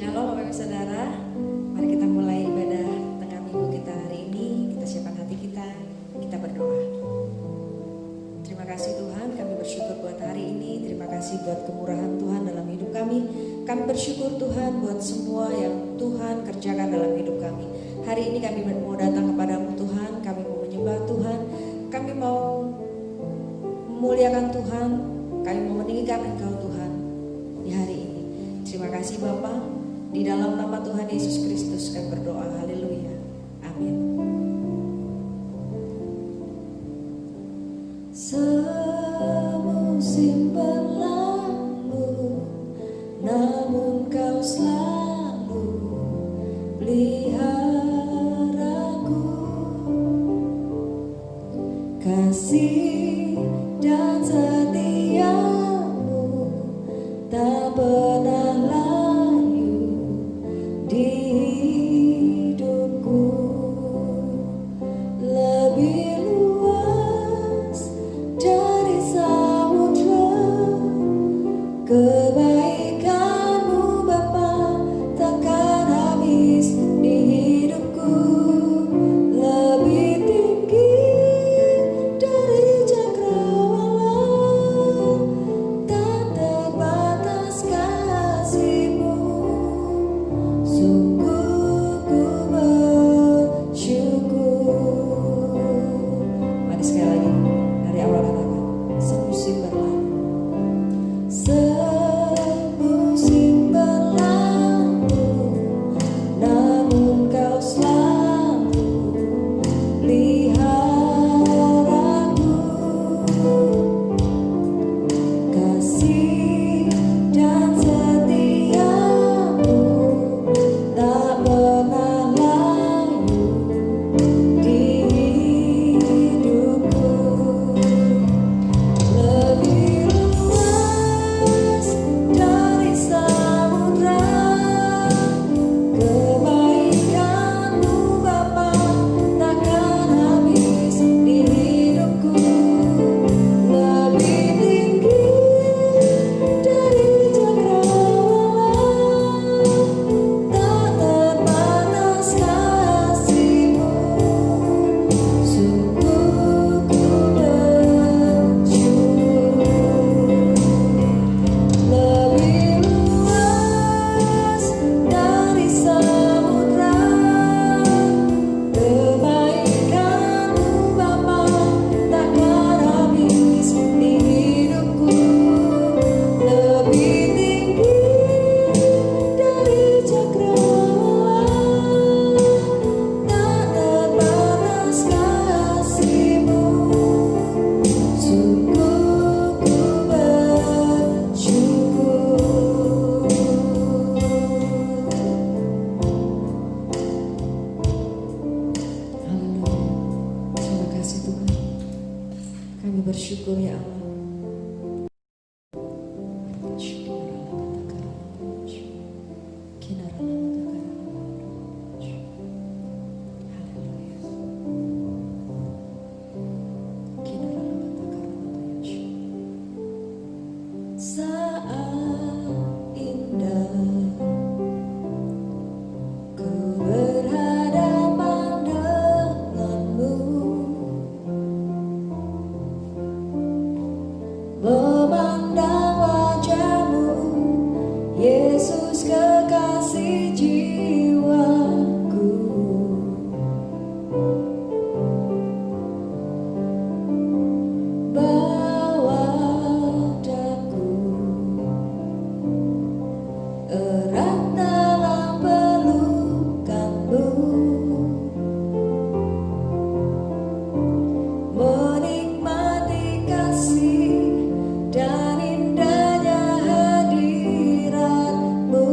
Shalom Bapak Ibu Saudara, mari kita mulai ibadah tengah minggu kita hari ini. Kita siapkan hati kita berdoa. Terima kasih Tuhan, kami bersyukur buat hari ini. Terima kasih buat kemurahan Tuhan dalam hidup kami. Kami bersyukur Tuhan buat semua yang Tuhan kerjakan dalam hidup kami. Hari ini kami mau datang kepadamu Tuhan, kami mau menyembah Tuhan, kami mau memuliakan Tuhan, kami mau meninggikan Engkau Tuhan di hari ini. Terima kasih Bapa, di dalam nama Tuhan Yesus Kristus kami berdoa, haleluya, amin. Semusim berlalu, namun Kau selalu peliharaku. Kasih dan setiamu tak pernah layu di hidupku. Lebih luas dari samudra, kebaikan-Mu Bapa takkan habis di hidupku. Lebih tinggi dari cakrawala, tak terbatas kasih-Mu. Sungguh ku bersyukur. Mari sekali lagi dari awal katakan, semusim berlalu. Semusim berlalu, namun Kau selalu peliharaku. Kasih dan setiamu tak pernah layu di hidupku. Lebih luas dari samudra, kebaikan-Mu Bapa takkan habis di hidupku. Lebih tinggi dari cakrawala, tak terbatas kasih-Mu. Sungguh ku bersyukur. Lebih luas dari samudra, kebaikan-Mu Bapa takkan habis di hidupku. Lebih tinggi dari cakrawala, tak terbatas kasih-Mu. Sungguh ku bersyukur. Haleluya. Terima kasih Tuhan. Kami bersyukur ya Allah. Saat indah ku berhadapan denganmu, memandang wajah-Mu, Yesus kekasih jiwaku. Bawa daku erat dalam pelukan-Mu, menikmati kasih dan indahnya hadirat-Mu.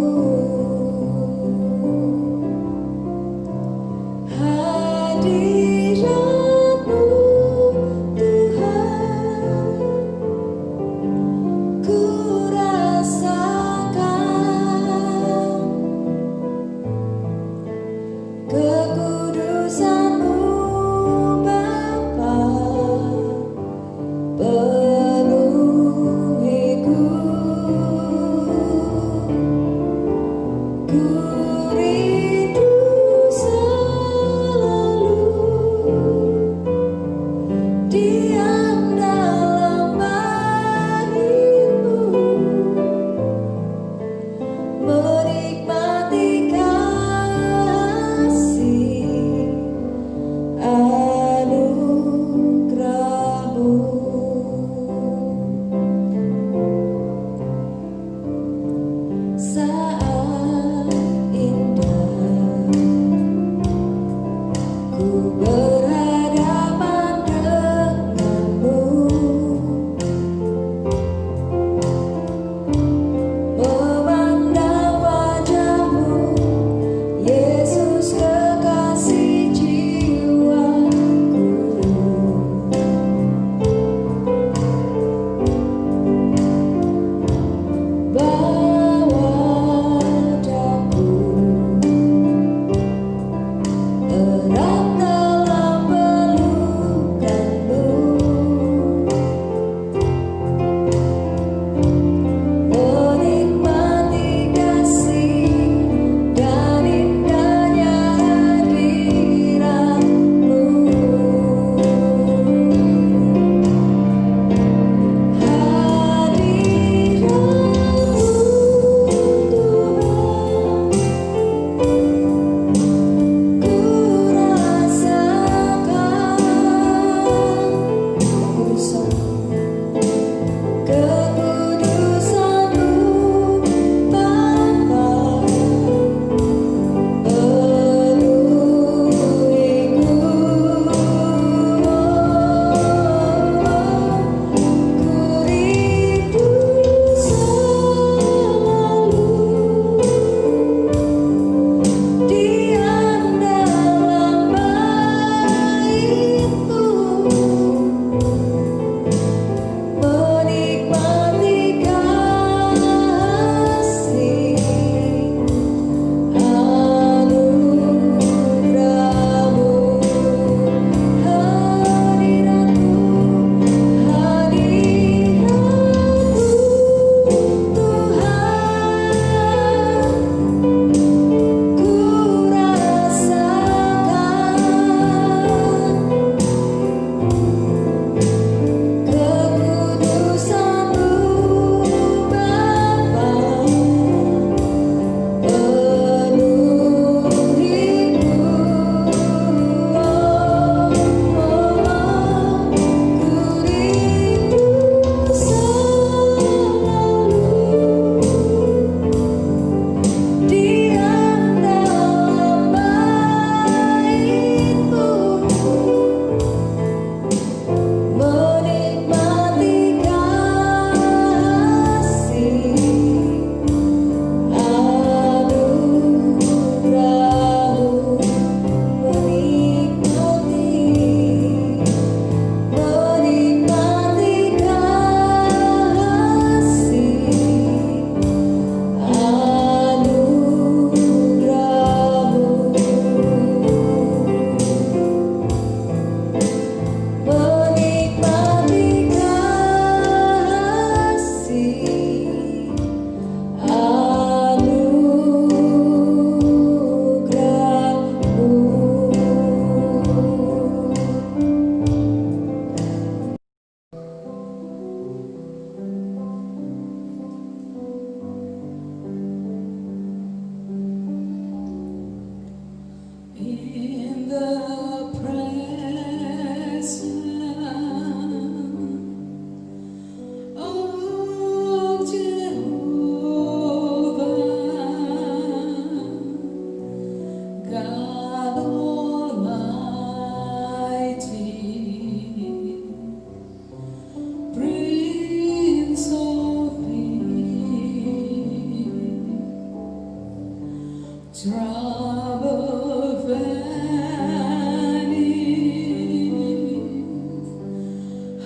Trouble vanished,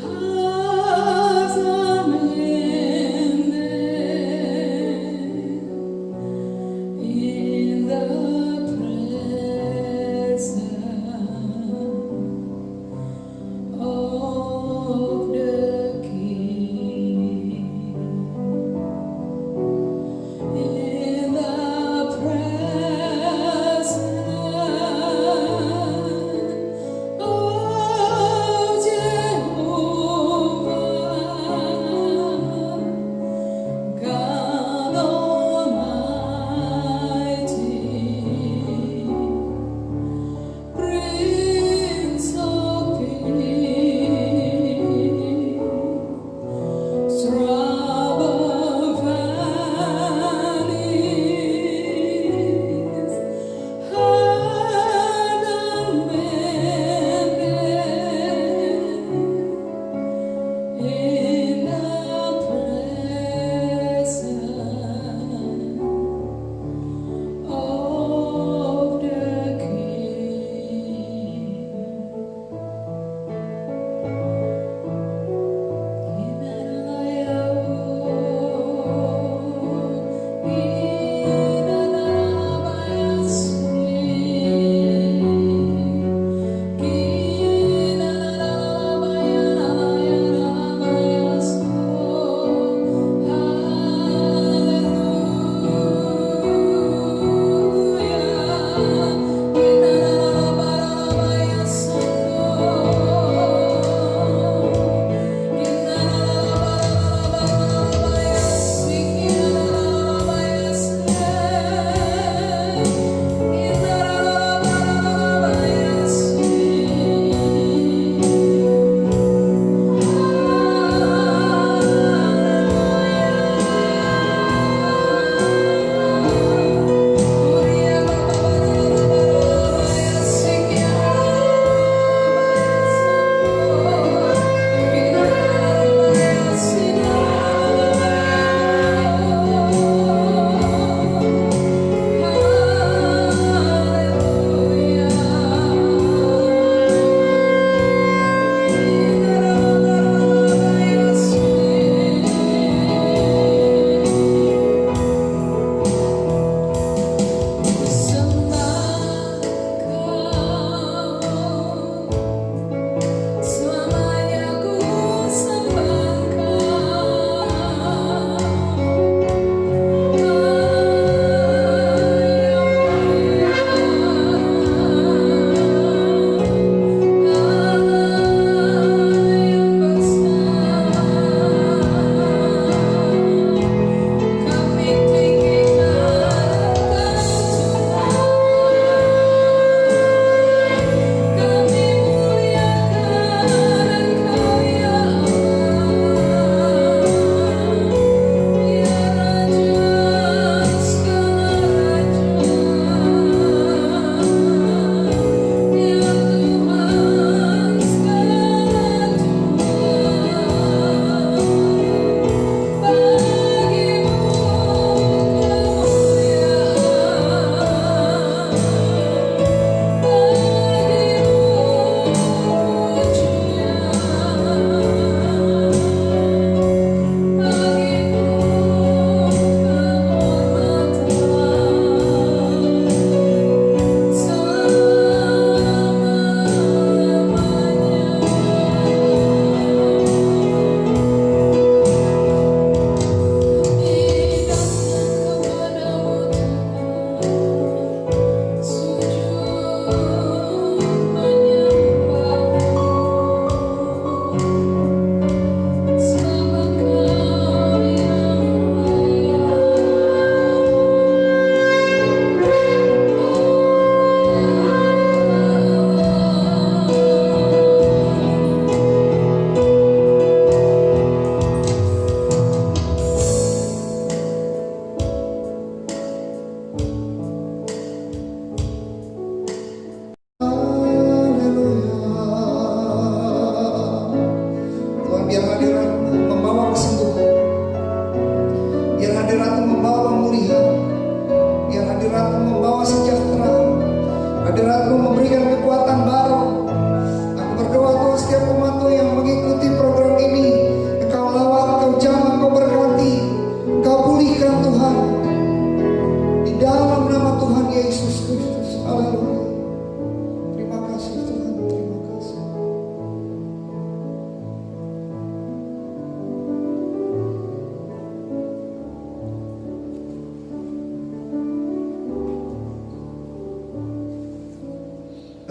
hearts are mended in the presence of the King. In the presence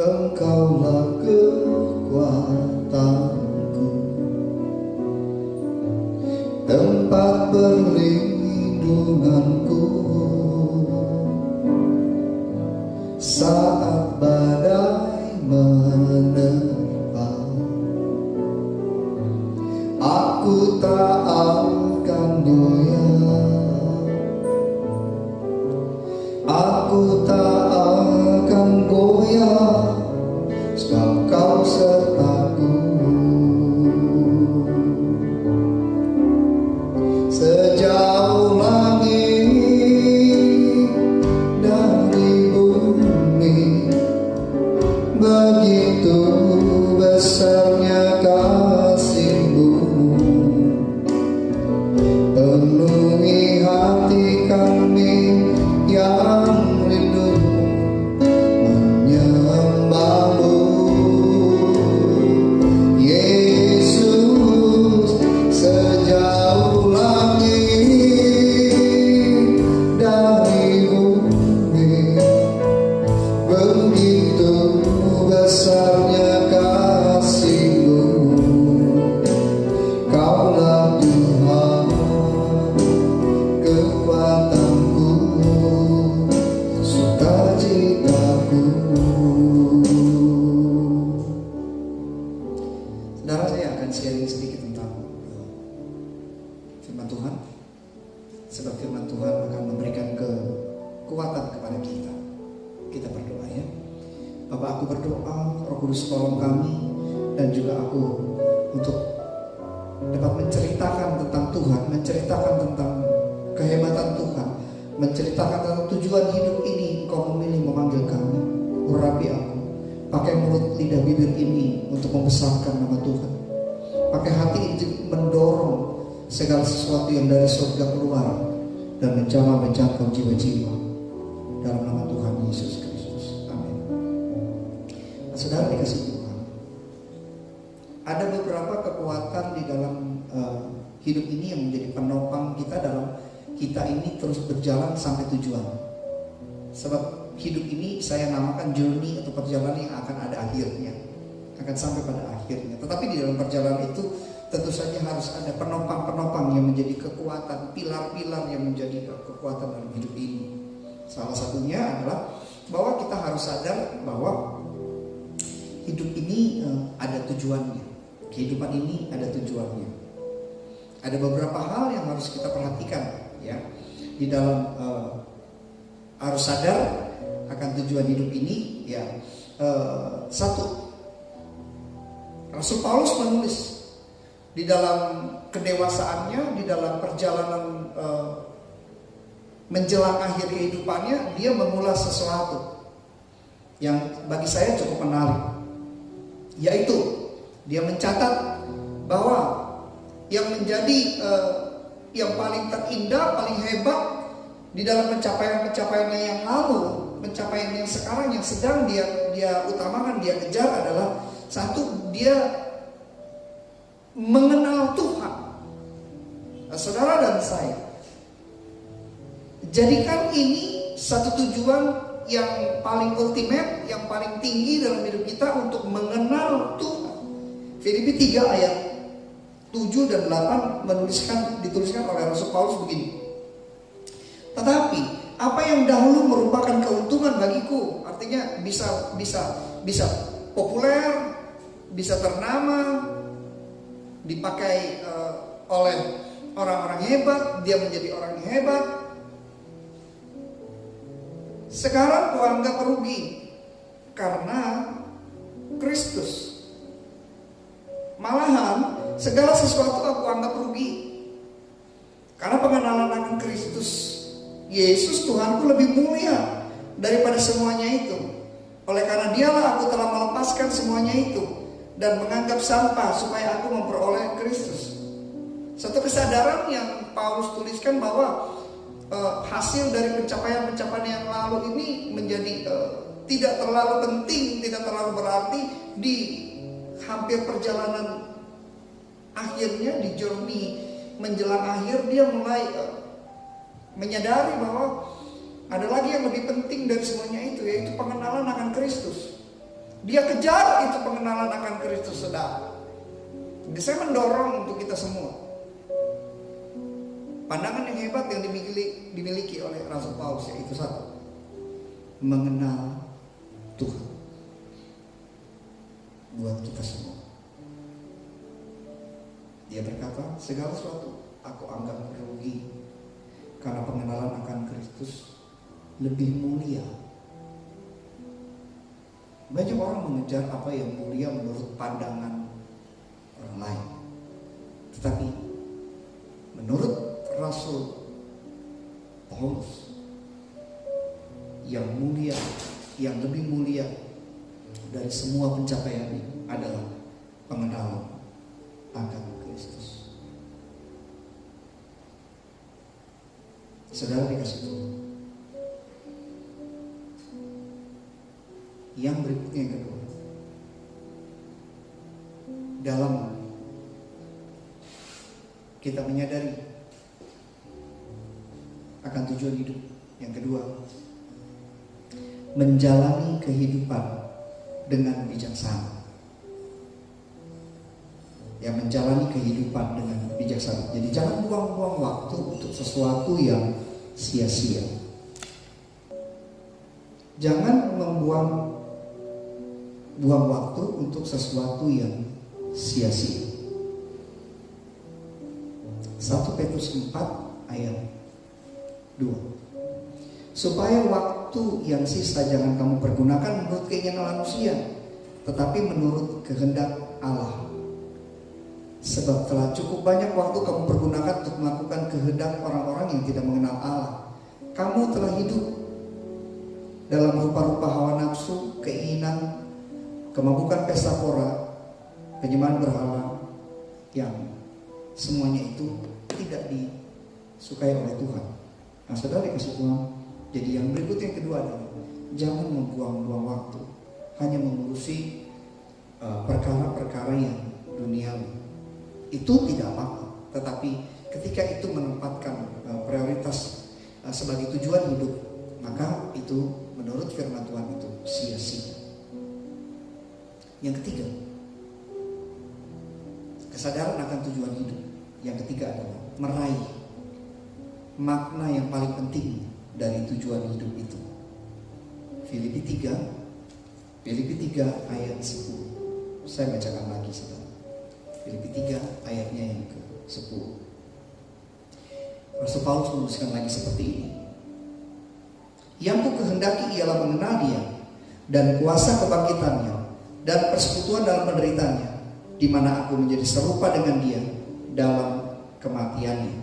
Engkaulah kekuatanku, tempat perlindunganku saat badai menerpa. Aku tak akan goyah, aku tak akan goyah, sebab Kau sertaku. Sejauh langit dari bumi, begitu besarnya kasih-Mu, penuhi hati kami yang rindu menyembah-Mu. Yesus, sejauh langit dari bumi, begitu besarnya kasih-Mu. Kaulah Tuhan, kekuatanku, sukacitaku. Saudara, saya akan sharing sedikit tentang firman Tuhan. Sebab firman Tuhan akan memberikan kekuatan kepada kita. Kita berdoa ya. Bapak, aku berdoa, Roh Kudus tolong kami dan juga aku untuk dapat menceritakan tentang Tuhan, menceritakan tentang kehebatan Tuhan, menceritakan tentang tujuan hidup ini. Engkau memilih memanggil kami. Urapi aku, pakai mulut lidah bibir ini untuk membesarkan nama Tuhan. Pakai hati ini mendorong segala sesuatu yang dari surga keluar dan menjangkau jiwa-jiwa dalam nama Tuhan Yesus Kristus. Amin. Nah, saudara dikasih Tuhan, ada beberapa kekuatan di dalam hidup ini yang menjadi penopang kita dalam kita ini terus berjalan sampai tujuan. Sebab hidup ini saya namakan journey atau perjalanan yang akan ada akhirnya, akan sampai pada akhirnya. Tetapi di dalam perjalanan itu tentu saja harus ada penopang-penopang yang menjadi kekuatan, pilar-pilar yang menjadi kekuatan dalam hidup ini. Salah satunya adalah bahwa kita harus sadar bahwa hidup ini ada tujuannya. Kehidupan ini ada tujuannya. Ada beberapa hal yang harus kita perhatikan ya. Di dalam harus sadar akan tujuan hidup ini ya. Satu, Rasul Paulus menulis di dalam kedewasaannya, di dalam perjalanan menjelang akhir kehidupannya, dia mengulas sesuatu yang bagi saya cukup menarik, yaitu dia mencatat bahwa yang menjadi yang paling terindah, paling hebat di dalam pencapaian-pencapaiannya yang lalu, pencapaian yang sekarang yang sedang dia utamakan, dia kejar adalah satu, dia mengenal Tuhan. Nah, saudara dan saya, jadikan ini satu tujuan yang paling ultimate, yang paling tinggi dalam hidup kita untuk mengenal Tuhan. Filipi 3 ayat 7 dan 8 dituliskan oleh Rasul Paulus begini. Tetapi apa yang dahulu merupakan keuntungan bagiku, artinya bisa populer, bisa ternama, dipakai oleh orang-orang hebat, dia menjadi orang yang hebat. Sekarang kuanggap rugi karena Kristus. Malahan segala sesuatu aku anggap rugi karena pengenalan akan Kristus Yesus Tuhanku lebih mulia daripada semuanya itu. Oleh karena dialah aku telah melepaskan semuanya itu dan menganggap sampah supaya aku memperoleh Kristus. Satu kesadaran yang Paulus tuliskan bahwa hasil dari pencapaian-pencapaian yang lalu ini menjadi tidak terlalu penting, tidak terlalu berarti. Di hampir perjalanan akhirnya, di journey menjelang akhir, dia mulai menyadari bahwa ada lagi yang lebih penting dari semuanya itu, yaitu pengenalan akan Kristus. Dia kejar itu pengenalan akan Kristus, saudara. Jadi saya mendorong untuk kita semua. Pandangan yang hebat yang dimiliki oleh Rasul Paulus yaitu satu, mengenal Tuhan buat kita semua. Dia berkata, segala sesuatu aku anggap rugi karena pengenalan akan Kristus lebih mulia. Banyak orang mengejar apa yang mulia menurut pandangan orang lain. Tetapi menurut Rasul Paulus, yang mulia, yang lebih mulia dari semua pencapaiannya adalah pengenalan akan Kristus. Saudara dikasih Tuhan. Yang berikutnya yang kedua, dalam kita menyadari akan tujuan hidup. Yang kedua, menjalani kehidupan dengan bijaksana. Ya, menjalani kehidupan dengan bijaksana. Jadi jangan buang-buang waktu untuk sesuatu yang sia-sia. Jangan membuang waktu untuk sesuatu yang sia-sia. 1 Petrus 4 ayat 2. Supaya waktu yang sisa jangan kamu pergunakan menurut keinginan manusia, tetapi menurut kehendak Allah. Sebab telah cukup banyak waktu kamu pergunakan untuk melakukan kehendak orang-orang yang tidak mengenal Allah. Kamu telah hidup dalam rupa-rupa hawa nafsu, keinginan, kemabukan pesta pora, penyembahan berhala, yang semuanya itu tidak disukai oleh Tuhan. Nah, saudara dikasih Tuhan. Jadi yang berikutnya yang kedua adalah jangan membuang-buang waktu hanya mengurusi perkara-perkara yang duniawi. Itu tidak apa-apa, tetapi ketika itu menempatkan prioritas sebagai tujuan hidup, maka itu menurut firman Tuhan itu sia-sia. Yang ketiga, kesadaran akan tujuan hidup. Yang ketiga adalah meraih makna yang paling penting dari tujuan hidup itu. Filipi 3 ayat 10. Saya bacakan lagi saudara. Filipi 3 ayatnya yang ke-10. Rasul Paulus menuliskan lagi seperti ini. Yang ku kehendaki ialah mengenal Dia dan kuasa kebangkitannya dan persekutuan dalam penderitaannya, di mana aku menjadi serupa dengan Dia dalam kematiannya,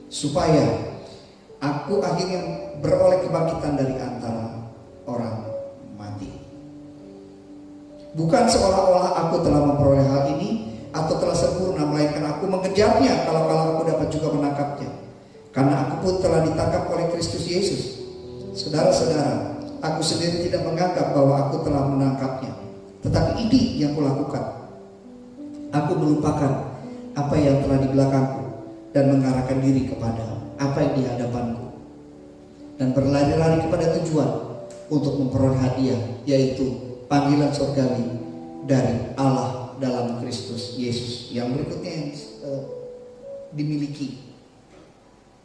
supaya aku akhirnya beroleh kebangkitan dari antara orang mati. Bukan seolah-olah aku telah memperoleh hal ini atau telah sempurna, melainkan aku mengejarnya kalau aku dapat juga menangkapnya. Karena aku pun telah ditangkap oleh Kristus Yesus. Saudara-saudara, aku sendiri tidak menganggap bahwa aku telah menangkapnya, tetapi ini yang kulakukan. Aku melupakan apa yang telah di belakangku dan mengarahkan diri kepada apa yang di hadapanku, dan berlari-lari kepada tujuan untuk memperoleh hadiah, yaitu panggilan surgawi dari Allah dalam Kristus Yesus. Yang berikutnya yang dimiliki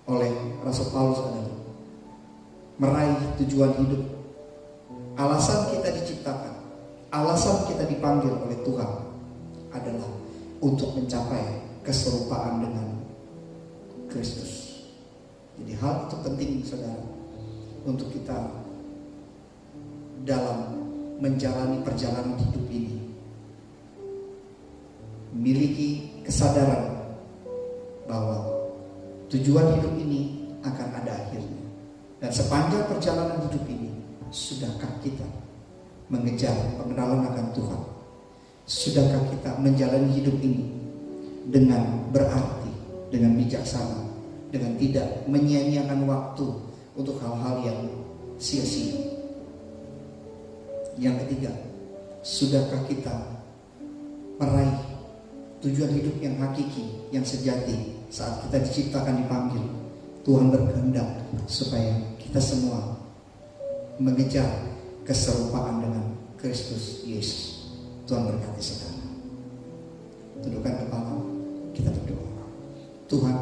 oleh Rasul Paulus adalah meraih tujuan hidup. Alasan kita diciptakan, alasan kita dipanggil oleh Tuhan adalah untuk mencapai keserupaan dengan Kristus. Jadi hal itu penting saudara, untuk kita dalam menjalani perjalanan hidup ini memiliki kesadaran bahwa tujuan hidup ini akan ada akhirnya. Dan sepanjang perjalanan hidup ini, sudahkah kita mengejar pengenalan akan Tuhan? Sudahkah kita menjalani hidup ini dengan berarti, dengan bijaksana, dengan tidak menyia-nyiakan waktu untuk hal-hal yang sia-sia? Yang ketiga, sudahkah kita meraih tujuan hidup yang hakiki, yang sejati? Saat kita diciptakan, dipanggil, Tuhan berkehendak supaya kita semua mengejar keserupaan dengan Kristus Yesus. Tuhan berkati saudara. Tundukkan kepala, kita berdoa. Tuhan,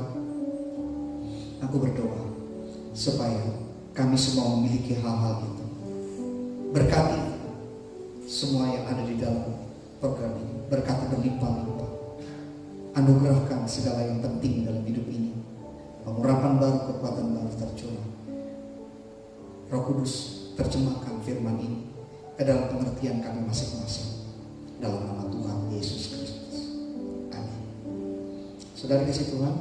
aku berdoa supaya kami semua memiliki hal-hal itu. Berkati semua yang ada di dalam program ini. Berkati berlimpah-limpah. Anugerahkan segala yang penting dalam hidup ini. Pengurapan baru, kekuatan baru tercurah. Roh Kudus, terjemahkan firman ini ke dalam pengertian kami masing-masing. Dalam nama Tuhan Yesus Kristus. Amin. Saudara kasih Tuhan,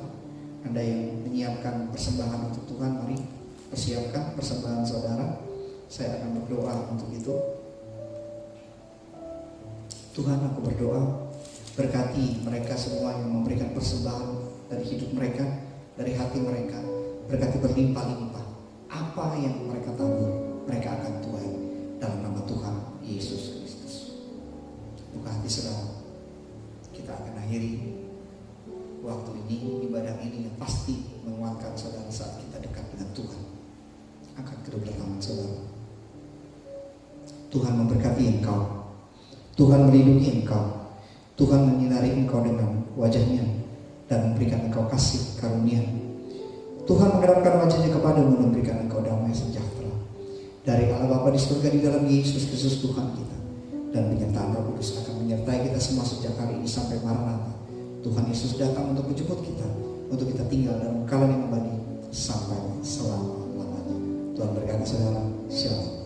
Anda yang menyiapkan persembahan untuk Tuhan, mari persiapkan persembahan saudara. Saya akan berdoa untuk itu. Tuhan, aku berdoa, berkati mereka semua yang memberikan persembahan dari hidup mereka, dari hati mereka. Berkati berlimpah-limpah. Apa yang mereka tabur, mereka akan tuai dalam nama Tuhan Yesus Kristus. Buka hati saudara. Kita akan akhiri waktu ini, ibadah ini yang pasti menguatkan saudara saat kita dekat dengan Tuhan. Angkat kedua tangan saudara. Tuhan memberkati engkau. Tuhan melindungi engkau. Tuhan menyinari engkau dengan wajahnya dan memberikan engkau kasih karunia. Tuhan menggerakkan wajahnya kepadamu dan memberikan engkau damai sejahtera. Dari Allah Bapa di surga di dalam Yesus Kristus Tuhan kita. Dan penyertaan Roh Kudus akan menyertai kita semua sejak hari ini sampai Maranatha. Tuhan Yesus datang untuk menjemput kita, untuk kita tinggal dalam kekalahan yang abadi sampai selama-lamanya. Tuhan berkati saudara. Shalom.